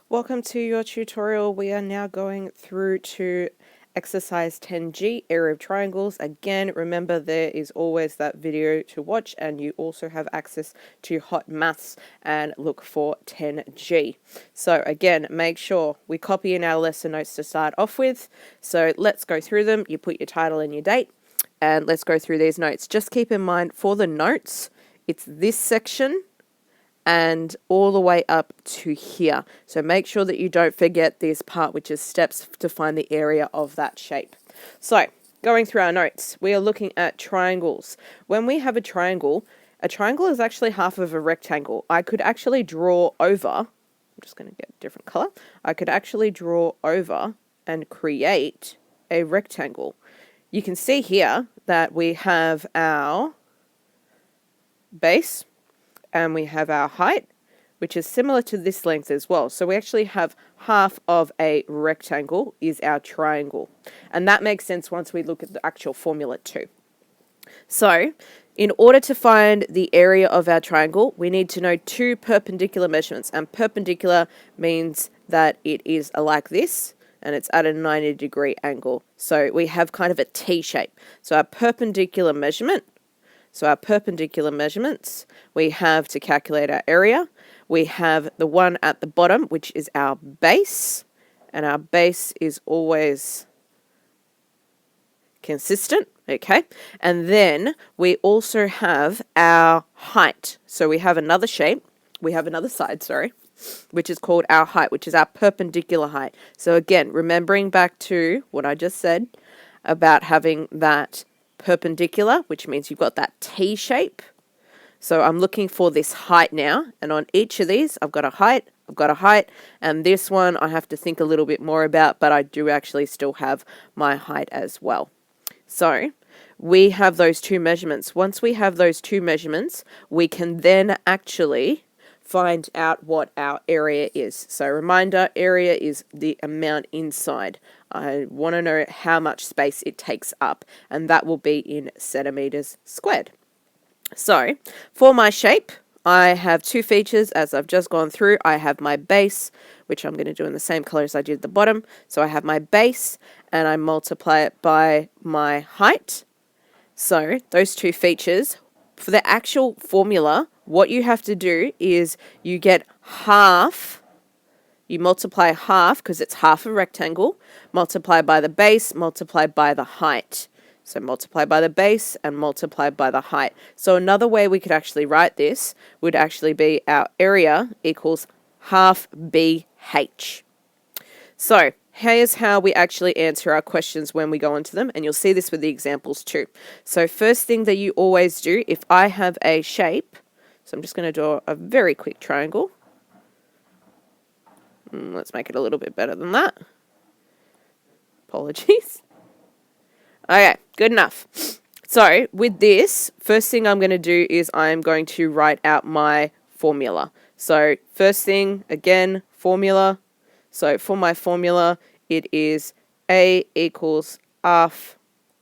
Welcome to your tutorial. We are now going through to exercise 10G, area of triangles. Again, remember there is always that video to watch, and you also have access to hot maths and look for 10G. So again, make sure we copy in our lesson notes to start off with. So let's go through them. You put your title and your date, and let's go through these notes. Just keep in mind for the notes, it's this section and all the way up to here. So make sure that you don't forget this part, which is steps to find the area of that shape. So going through our notes, we are looking at triangles. When we have a triangle is actually half of a rectangle. I could actually draw over, I'm just going to get a different color. I could actually draw over and create a rectangle. You can see here that we have our base, and we have our height, which is similar to this length as well. So we actually have half of a rectangle is our triangle. And that makes sense once we look at the actual formula too. So in order to find the area of our triangle, we need to know two perpendicular measurements. And perpendicular means that it is like this, and it's at a 90-degree angle. So we have kind of a T shape. So our perpendicular measurements, we have to calculate our area. We have the one at the bottom, which is our base, and our base is always consistent, okay? And then we also have our height. So we have another side, which is called our height, which is our perpendicular height. So again, remembering back to what I just said about having that perpendicular, which means you've got that T shape. So I'm looking for this height now, and on each of these I've got a height, and this one I have to think a little bit more about, but I do actually still have my height as well. So we have those two measurements. Once we have those two measurements, we can then actually find out what our area is. So reminder, area is the amount inside. I want to know how much space it takes up, and that will be in centimeters squared. So for my shape, I have two features as I've just gone through. I have my base, which I'm going to do in the same color as I did the bottom. So I have my base and I multiply it by my height. So those two features, for the actual formula, what you have to do is you get half, you multiply half because it's half a rectangle, multiply by the base, multiply by the height. So multiply by the base and multiply by the height. So another way we could actually write this would actually be our area equals half BH. So here's how we actually answer our questions when we go into them, and you'll see this with the examples too. So first thing that you always do, if I have a shape, so I'm just going to draw a very quick triangle. Let's make it a little bit better than that. Apologies. Okay, good enough. So with this, first thing I'm going to do is I'm going to write out my formula. So first thing, again, formula. So for my formula, it is A equals half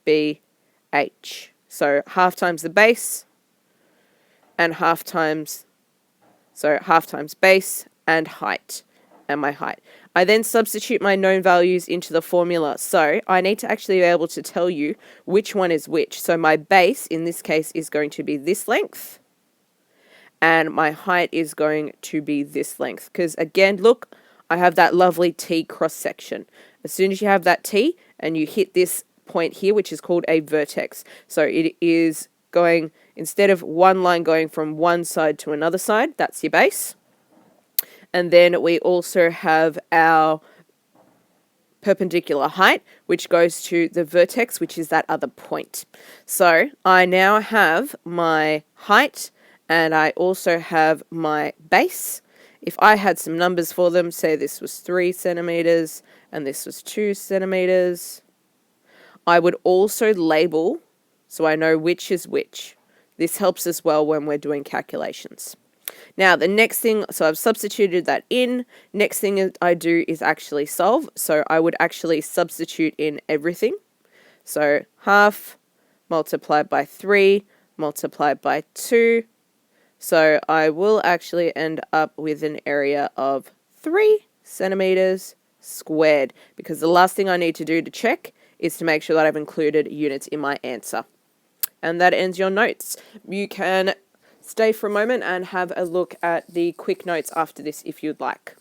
BH. So half times the base and half times base and height, and my height. I then substitute my known values into the formula. So I need to actually be able to tell you which one is which. So my base in this case is going to be this length, and my height is going to be this length. Because again, look, I have that lovely T cross section. As soon as you have that T and you hit this point here, which is called a vertex. So it is going, instead of one line going from one side to another side, that's your base. And then we also have our perpendicular height, which goes to the vertex, which is that other point. So I now have my height and I also have my base. If I had some numbers for them, say this was 3 centimeters and this was 2 centimeters, I would also label so I know which is which. This helps as well when we're doing calculations. Now, the next thing, so I've substituted that in. Next thing I do is actually solve. So I would actually substitute in everything. So half multiplied by 3 multiplied by 2. So I will actually end up with an area of 3 centimeters squared, because the last thing I need to do to check is to make sure that I've included units in my answer. And that ends your notes. You can stay for a moment and have a look at the quick notes after this if you'd like.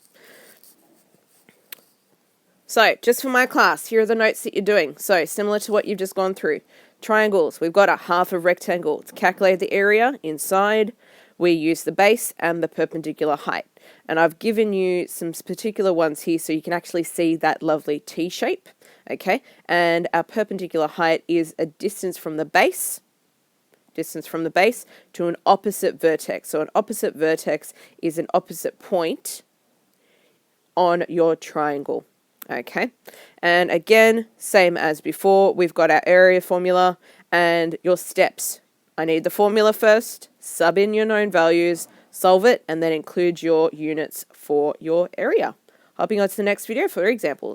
So, just for my class, here are the notes that you're doing. So, similar to what you've just gone through. Triangles, we've got a half of rectangle. To calculate the area inside, we use the base and the perpendicular height. And I've given you some particular ones here so you can actually see that lovely T shape. Okay, and our perpendicular height is a distance from the base to an opposite vertex. So an opposite vertex is an opposite point on your triangle. Okay, and again, same as before, we've got our area formula and your steps. I need the formula first, sub in your known values, solve it, and then include your units for your area. Hopping on to the next video for examples.